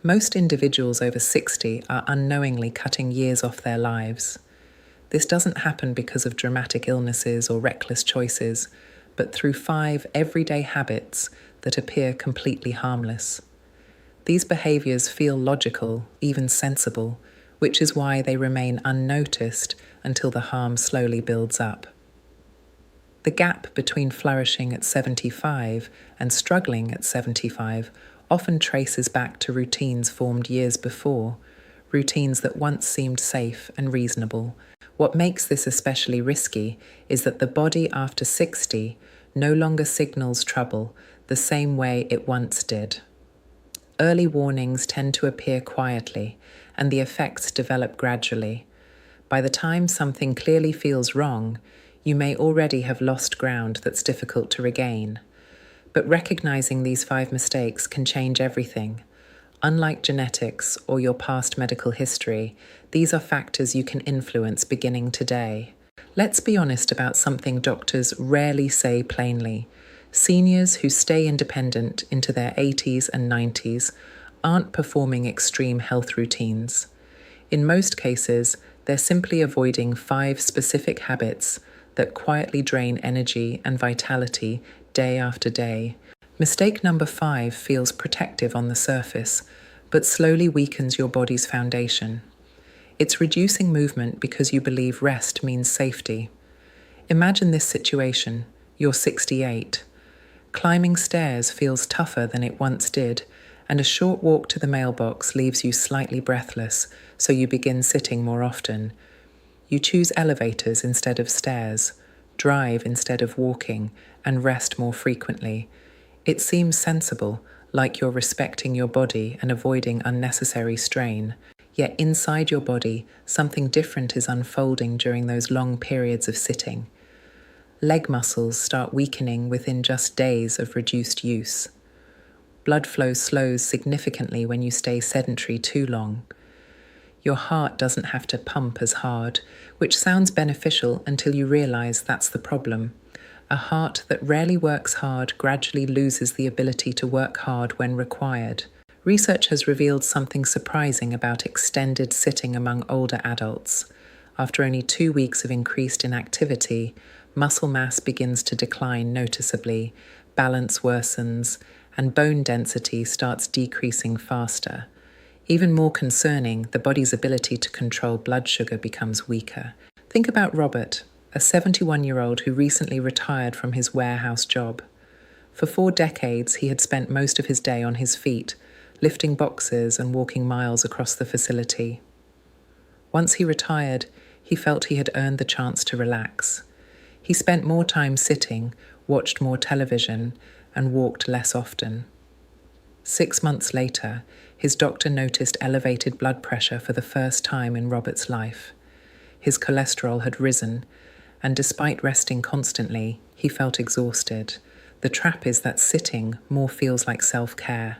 Most individuals over 60 are unknowingly cutting years off their lives. This doesn't happen because of dramatic illnesses or reckless choices, but through 5 everyday habits that appear completely harmless. These behaviors feel logical, even sensible, which is why they remain unnoticed until the harm slowly builds up. The gap between flourishing at 75 and struggling at 75 often traces back to routines formed years before, routines that once seemed safe and reasonable. What makes this especially risky is that the body after 60 no longer signals trouble the same way it once did. Early warnings tend to appear quietly, and the effects develop gradually. By the time something clearly feels wrong, you may already have lost ground that's difficult to regain. But recognizing these 5 mistakes can change everything. Unlike genetics or your past medical history, these are factors you can influence beginning today. Let's be honest about something doctors rarely say plainly. Seniors who stay independent into their 80s and 90s aren't performing extreme health routines. In most cases, they're simply avoiding 5 specific habits that quietly drain energy and vitality day after day. Mistake number 5 feels protective on the surface, but slowly weakens your body's foundation. It's reducing movement because you believe rest means safety. Imagine this situation. You're 68. Climbing stairs feels tougher than it once did, and a short walk to the mailbox leaves you slightly breathless, so you begin sitting more often. You choose elevators instead of stairs, drive instead of walking, and rest more frequently. It seems sensible, like you're respecting your body and avoiding unnecessary strain. Yet inside your body, something different is unfolding during those long periods of sitting. Leg muscles start weakening within just days of reduced use. Blood flow slows significantly when you stay sedentary too long. Your heart doesn't have to pump as hard, which sounds beneficial until you realize that's the problem. A heart that rarely works hard gradually loses the ability to work hard when required. Research has revealed something surprising about extended sitting among older adults. After only 2 weeks of increased inactivity, muscle mass begins to decline noticeably, balance worsens, and bone density starts decreasing faster. Even more concerning, the body's ability to control blood sugar becomes weaker. Think about Robert, a 71-year-old who recently retired from his warehouse job. For 4 decades, he had spent most of his day on his feet, lifting boxes and walking miles across the facility. Once he retired, he felt he had earned the chance to relax. He spent more time sitting, watched more television, and walked less often. 6 months later, his doctor noticed elevated blood pressure for the first time in Robert's life. His cholesterol had risen, and despite resting constantly, he felt exhausted. The trap is that sitting more feels like self-care.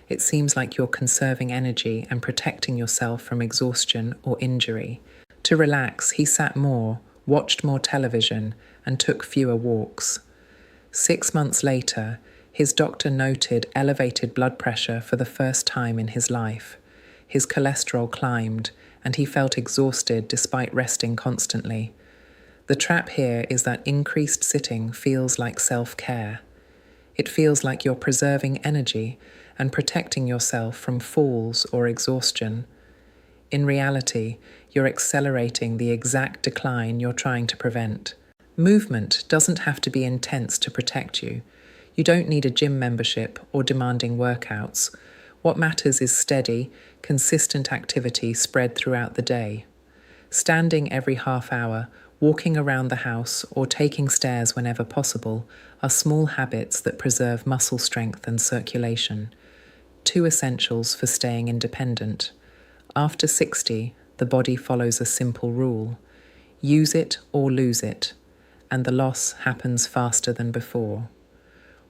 It seems like you're conserving energy and protecting yourself from exhaustion or injury. To relax, he sat more, watched more television, and took fewer walks. 6 months later, his doctor noted elevated blood pressure for the first time in his life. His cholesterol climbed, and he felt exhausted despite resting constantly. The trap here is that increased sitting feels like self-care. It feels like you're preserving energy and protecting yourself from falls or exhaustion. In reality, you're accelerating the exact decline you're trying to prevent. Movement doesn't have to be intense to protect you. You don't need a gym membership or demanding workouts. What matters is steady, consistent activity spread throughout the day. Standing every half hour, walking around the house, or taking stairs whenever possible are small habits that preserve muscle strength and circulation. 2 essentials for staying independent. After 60, the body follows a simple rule. Use it or lose it, and the loss happens faster than before.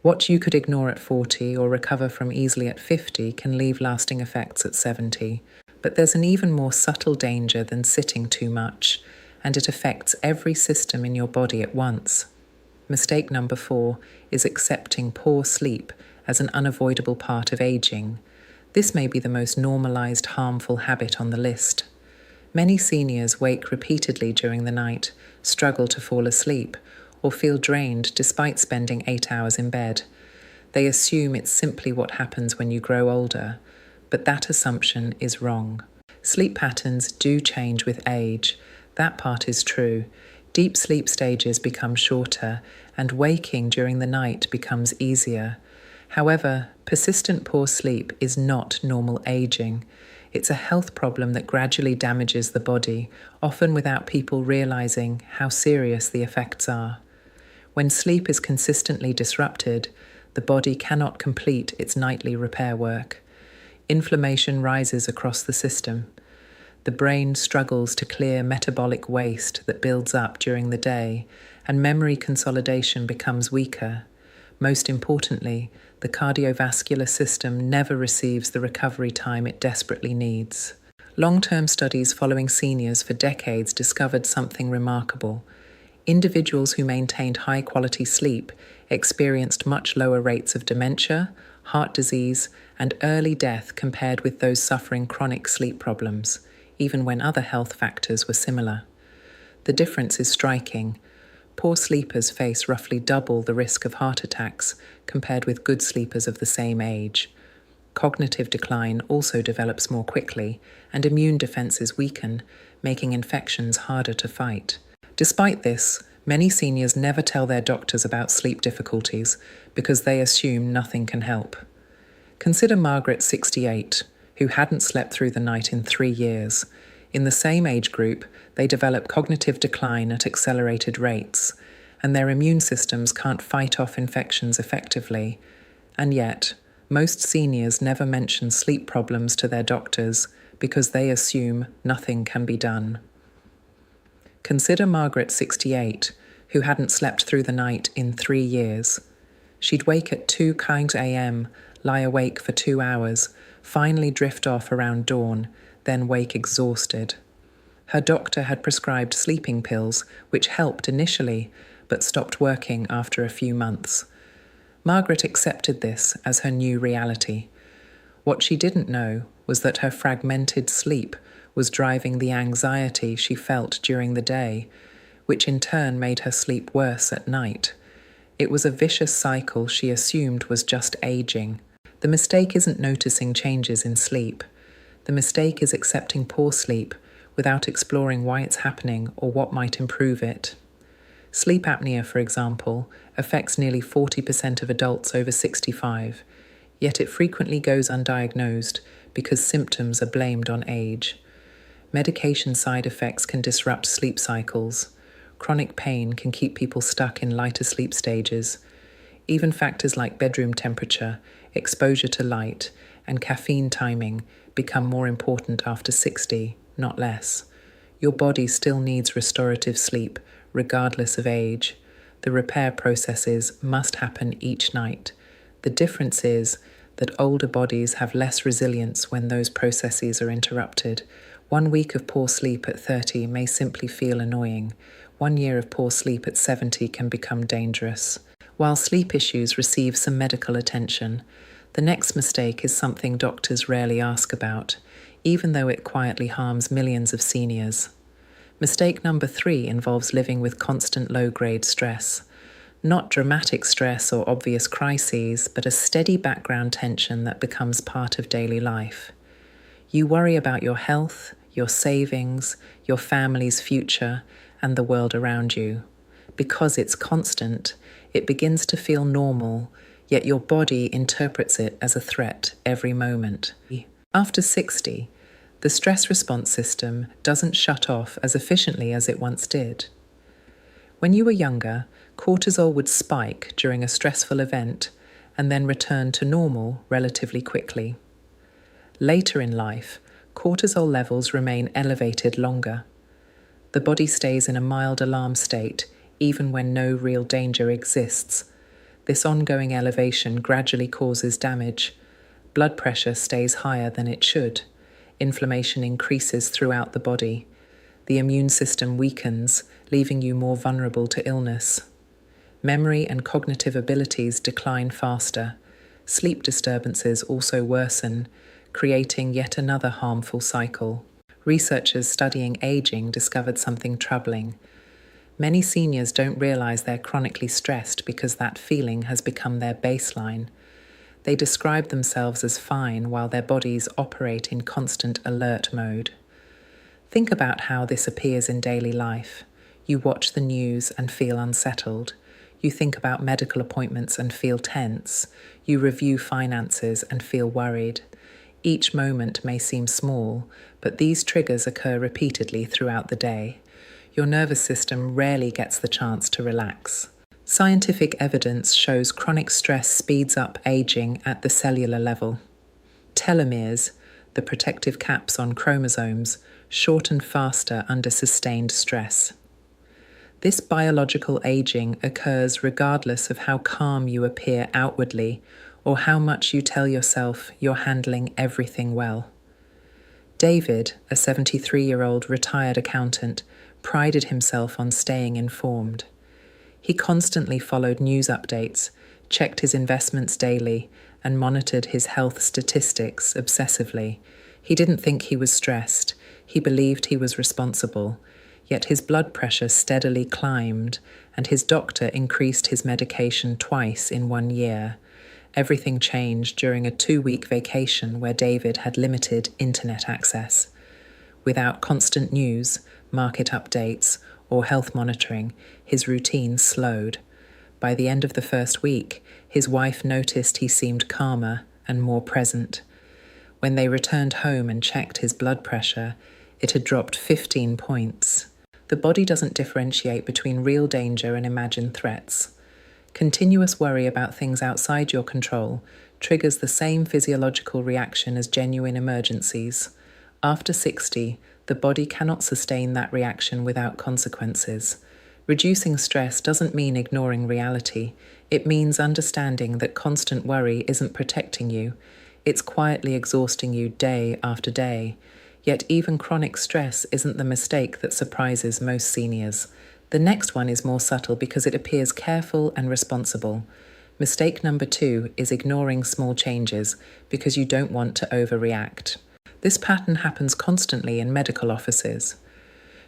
What you could ignore at 40 or recover from easily at 50 can leave lasting effects at 70. But there's an even more subtle danger than sitting too much, and it affects every system in your body at once. Mistake number 4 is accepting poor sleep as an unavoidable part of aging. This may be the most normalized harmful habit on the list. Many seniors wake repeatedly during the night, struggle to fall asleep, or feel drained despite spending 8 hours in bed. They assume it's simply what happens when you grow older, but that assumption is wrong. Sleep patterns do change with age. That part is true. Deep sleep stages become shorter, and waking during the night becomes easier. However, persistent poor sleep is not normal aging. It's a health problem that gradually damages the body, often without people realizing how serious the effects are. When sleep is consistently disrupted, the body cannot complete its nightly repair work. Inflammation rises across the system. The brain struggles to clear metabolic waste that builds up during the day, and memory consolidation becomes weaker. Most importantly, the cardiovascular system never receives the recovery time it desperately needs. Long-term studies following seniors for decades discovered something remarkable. Individuals who maintained high-quality sleep experienced much lower rates of dementia, heart disease, and early death compared with those suffering chronic sleep problems, even when other health factors were similar. The difference is striking. Poor sleepers face roughly double the risk of heart attacks compared with good sleepers of the same age. Cognitive decline also develops more quickly, and immune defenses weaken, making infections harder to fight. Despite this, many seniors never tell their doctors about sleep difficulties because they assume nothing can help. Consider Margaret, 68, who hadn't slept through the night in 3 years. In the same age group, they develop cognitive decline at accelerated rates, and their immune systems can't fight off infections effectively. And yet, most seniors never mention sleep problems to their doctors because they assume nothing can be done. Consider Margaret, 68, who hadn't slept through the night in 3 years. She'd wake at 2 a.m., lie awake for 2 hours, finally drift off around dawn, then wake exhausted. Her doctor had prescribed sleeping pills, which helped initially, but stopped working after a few months. Margaret accepted this as her new reality. What she didn't know was that her fragmented sleep was driving the anxiety she felt during the day, which in turn made her sleep worse at night. It was a vicious cycle she assumed was just aging. The mistake isn't noticing changes in sleep. The mistake is accepting poor sleep without exploring why it's happening or what might improve it. Sleep apnea, for example, affects nearly 40% of adults over 65, yet it frequently goes undiagnosed because symptoms are blamed on age. Medication side effects can disrupt sleep cycles. Chronic pain can keep people stuck in lighter sleep stages. Even factors like bedroom temperature, exposure to light, and caffeine timing become more important after 60, not less. Your body still needs restorative sleep, regardless of age. The repair processes must happen each night. The difference is that older bodies have less resilience when those processes are interrupted. 1 week of poor sleep at 30 may simply feel annoying. 1 year of poor sleep at 70 can become dangerous. While sleep issues receive some medical attention, the next mistake is something doctors rarely ask about, even though it quietly harms millions of seniors. Mistake number 3 involves living with constant low-grade stress. Not dramatic stress or obvious crises, but a steady background tension that becomes part of daily life. You worry about your health, your savings, your family's future, and the world around you. Because it's constant, it begins to feel normal, yet your body interprets it as a threat every moment. After 60, the stress response system doesn't shut off as efficiently as it once did. When you were younger, cortisol would spike during a stressful event and then return to normal relatively quickly. Later in life, cortisol levels remain elevated longer. The body stays in a mild alarm state even when no real danger exists. This ongoing elevation gradually causes damage. Blood pressure stays higher than it should. Inflammation increases throughout the body. The immune system weakens, leaving you more vulnerable to illness. Memory and cognitive abilities decline faster. Sleep disturbances also worsen, creating yet another harmful cycle. Researchers studying aging discovered something troubling. Many seniors don't realize they're chronically stressed because that feeling has become their baseline. They describe themselves as fine while their bodies operate in constant alert mode. Think about how this appears in daily life. You watch the news and feel unsettled. You think about medical appointments and feel tense. You review finances and feel worried. Each moment may seem small, but these triggers occur repeatedly throughout the day. Your nervous system rarely gets the chance to relax. Scientific evidence shows chronic stress speeds up aging at the cellular level. Telomeres, the protective caps on chromosomes, shorten faster under sustained stress. This biological aging occurs regardless of how calm you appear outwardly or how much you tell yourself you're handling everything well. David, a 73-year-old retired accountant, prided himself on staying informed. He constantly followed news updates, checked his investments daily, and monitored his health statistics obsessively. He didn't think he was stressed. He believed he was responsible. Yet his blood pressure steadily climbed, and his doctor increased his medication twice in 1 year. Everything changed during a 2-week vacation where David had limited internet access. Without constant news, market updates, or health monitoring, his routine slowed. By the end of the first week, his wife noticed he seemed calmer and more present. When they returned home and checked his blood pressure, it had dropped 15 points. The body doesn't differentiate between real danger and imagined threats. Continuous worry about things outside your control triggers the same physiological reaction as genuine emergencies. After 60, the body cannot sustain that reaction without consequences. Reducing stress doesn't mean ignoring reality. It means understanding that constant worry isn't protecting you. It's quietly exhausting you day after day. Yet even chronic stress isn't the mistake that surprises most seniors. The next one is more subtle because it appears careful and responsible. Mistake number 2 is ignoring small changes because you don't want to overreact. This pattern happens constantly in medical offices.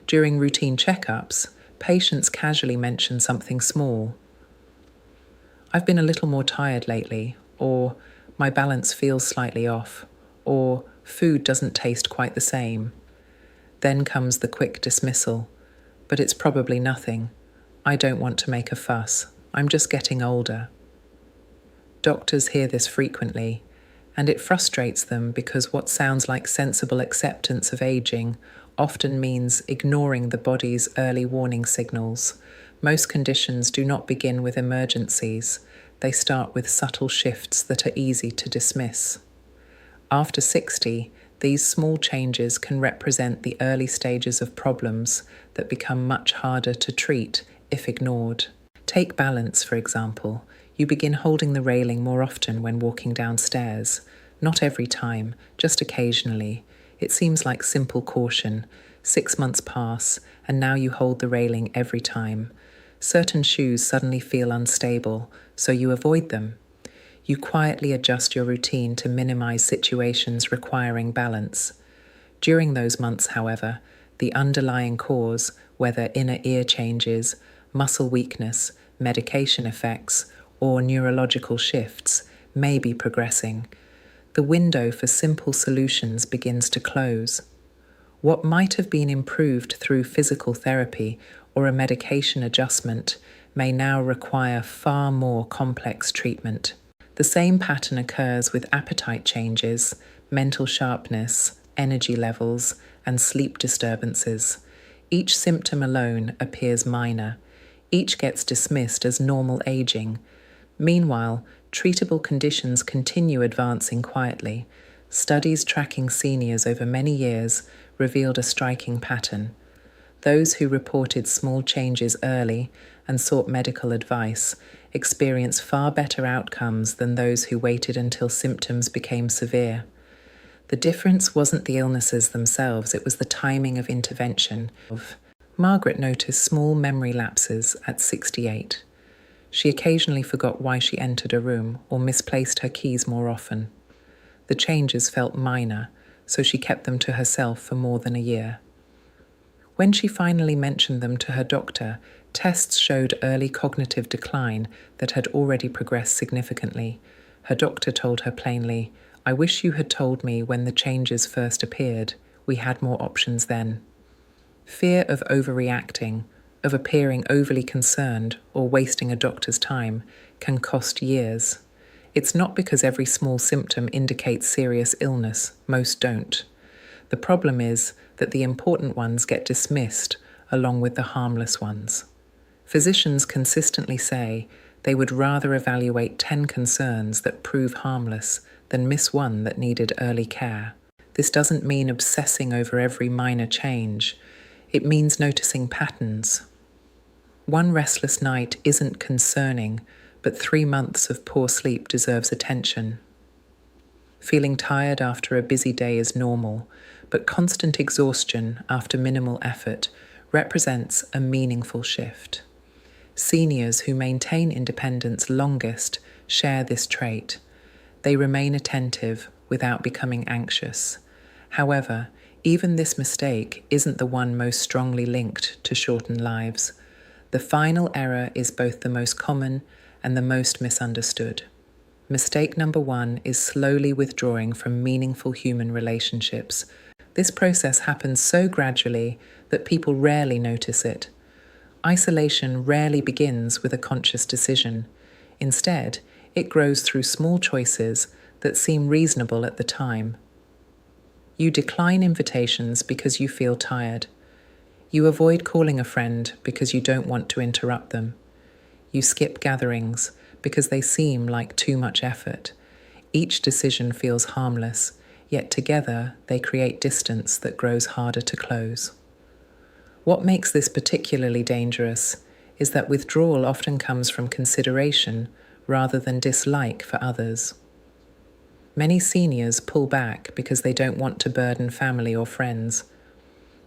During routine checkups, patients casually mention something small. "I've been a little more tired lately," or "my balance feels slightly off," or "food doesn't taste quite the same." Then comes the quick dismissal. "But it's probably nothing. I don't want to make a fuss. I'm just getting older." Doctors hear this frequently, and it frustrates them because what sounds like sensible acceptance of aging often means ignoring the body's early warning signals. Most conditions do not begin with emergencies. They start with subtle shifts that are easy to dismiss. After 60, these small changes can represent the early stages of problems that become much harder to treat if ignored. Take balance, for example. You begin holding the railing more often when walking downstairs. Not every time, just occasionally. It seems like simple caution. 6 months pass, and now you hold the railing every time. Certain shoes suddenly feel unstable, so you avoid them. You quietly adjust your routine to minimize situations requiring balance. During those months, however, the underlying cause, whether inner ear changes, muscle weakness, medication effects, or neurological shifts, may be progressing. The window for simple solutions begins to close. What might have been improved through physical therapy or a medication adjustment may now require far more complex treatment. The same pattern occurs with appetite changes, mental sharpness, energy levels, and sleep disturbances. Each symptom alone appears minor. Each gets dismissed as normal aging. Meanwhile, treatable conditions continue advancing quietly. Studies tracking seniors over many years revealed a striking pattern. Those who reported small changes early and sought medical advice experienced far better outcomes than those who waited until symptoms became severe. The difference wasn't the illnesses themselves, it was the timing of intervention. Margaret noticed small memory lapses at 68. She occasionally forgot why she entered a room or misplaced her keys more often. The changes felt minor, so she kept them to herself for more than a year. When she finally mentioned them to her doctor, tests showed early cognitive decline that had already progressed significantly. Her doctor told her plainly, "I wish you had told me when the changes first appeared. We had more options then." Fear of overreacting, of appearing overly concerned or wasting a doctor's time, can cost years. It's not because every small symptom indicates serious illness, most don't. The problem is that the important ones get dismissed along with the harmless ones. Physicians consistently say they would rather evaluate 10 concerns that prove harmless than miss one that needed early care. This doesn't mean obsessing over every minor change. It means noticing patterns. One restless night isn't concerning, but 3 months of poor sleep deserves attention. Feeling tired after a busy day is normal, but constant exhaustion after minimal effort represents a meaningful shift. Seniors who maintain independence longest share this trait. They remain attentive without becoming anxious. However, even this mistake isn't the one most strongly linked to shortened lives. The final error is both the most common and the most misunderstood. Mistake number 1 is slowly withdrawing from meaningful human relationships. This process happens so gradually that people rarely notice it. Isolation rarely begins with a conscious decision. Instead, it grows through small choices that seem reasonable at the time. You decline invitations because you feel tired. You avoid calling a friend because you don't want to interrupt them. You skip gatherings because they seem like too much effort. Each decision feels harmless, yet together they create distance that grows harder to close. What makes this particularly dangerous is that withdrawal often comes from consideration rather than dislike for others. Many seniors pull back because they don't want to burden family or friends.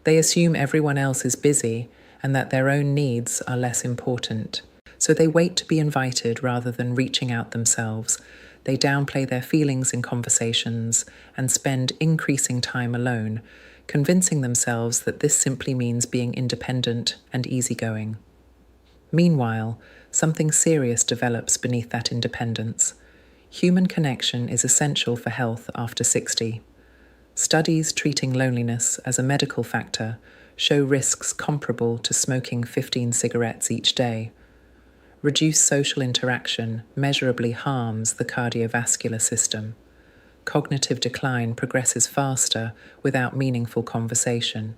They assume everyone else is busy and that their own needs are less important. So they wait to be invited rather than reaching out themselves. They downplay their feelings in conversations and spend increasing time alone, convincing themselves that this simply means being independent and easygoing. Meanwhile, something serious develops beneath that independence. Human connection is essential for health after 60. Studies treating loneliness as a medical factor show risks comparable to smoking 15 cigarettes each day. Reduced social interaction measurably harms the cardiovascular system. Cognitive decline progresses faster without meaningful conversation.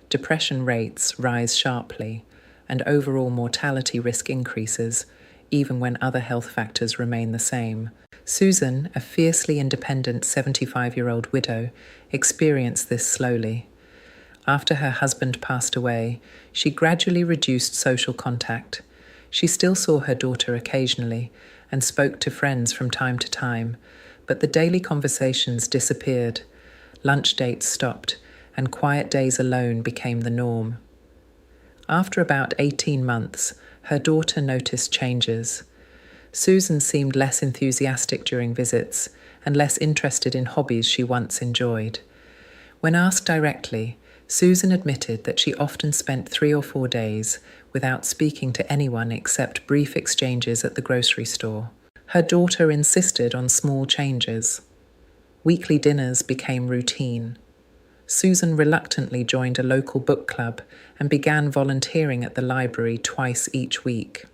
Depression rates rise sharply, and overall mortality risk increases, even when other health factors remain the same. Susan, a fiercely independent 75-year-old widow, experienced this slowly. After her husband passed away, she gradually reduced social contact. She still saw her daughter occasionally and spoke to friends from time to time, but the daily conversations disappeared. Lunch dates stopped, and quiet days alone became the norm. After about 18 months, her daughter noticed changes. Susan seemed less enthusiastic during visits and less interested in hobbies she once enjoyed. When asked directly, Susan admitted that she often spent 3 or 4 days without speaking to anyone except brief exchanges at the grocery store. Her daughter insisted on small changes. Weekly dinners became routine. Susan reluctantly joined a local book club and began volunteering at the library twice each week.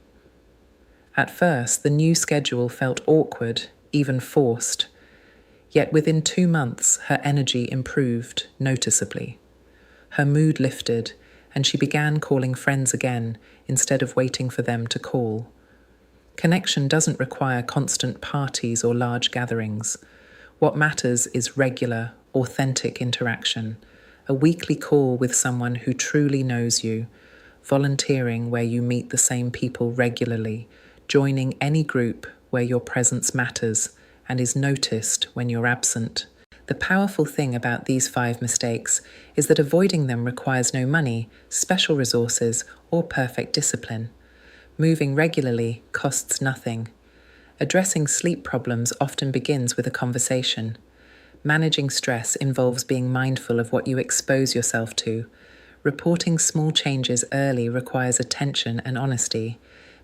At first, the new schedule felt awkward, even forced. Yet within 2 months, her energy improved noticeably. Her mood lifted, and she began calling friends again instead of waiting for them to call. Connection doesn't require constant parties or large gatherings. What matters is regular, authentic interaction, a weekly call with someone who truly knows you, volunteering where you meet the same people regularly, joining any group where your presence matters and is noticed when you're absent. The powerful thing about these 5 mistakes is that avoiding them requires no money, special resources, or perfect discipline. Moving regularly costs nothing. Addressing sleep problems often begins with a conversation. Managing stress involves being mindful of what you expose yourself to. Reporting small changes early requires attention and honesty.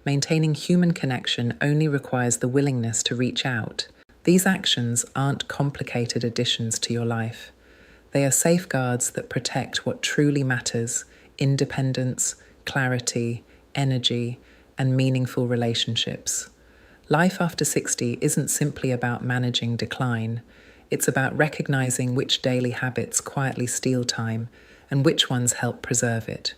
Maintaining human connection only requires the willingness to reach out. These actions aren't complicated additions to your life. They are safeguards that protect what truly matters: independence, clarity, energy, and meaningful relationships. Life after 60 isn't simply about managing decline. It's about recognizing which daily habits quietly steal time and which ones help preserve it.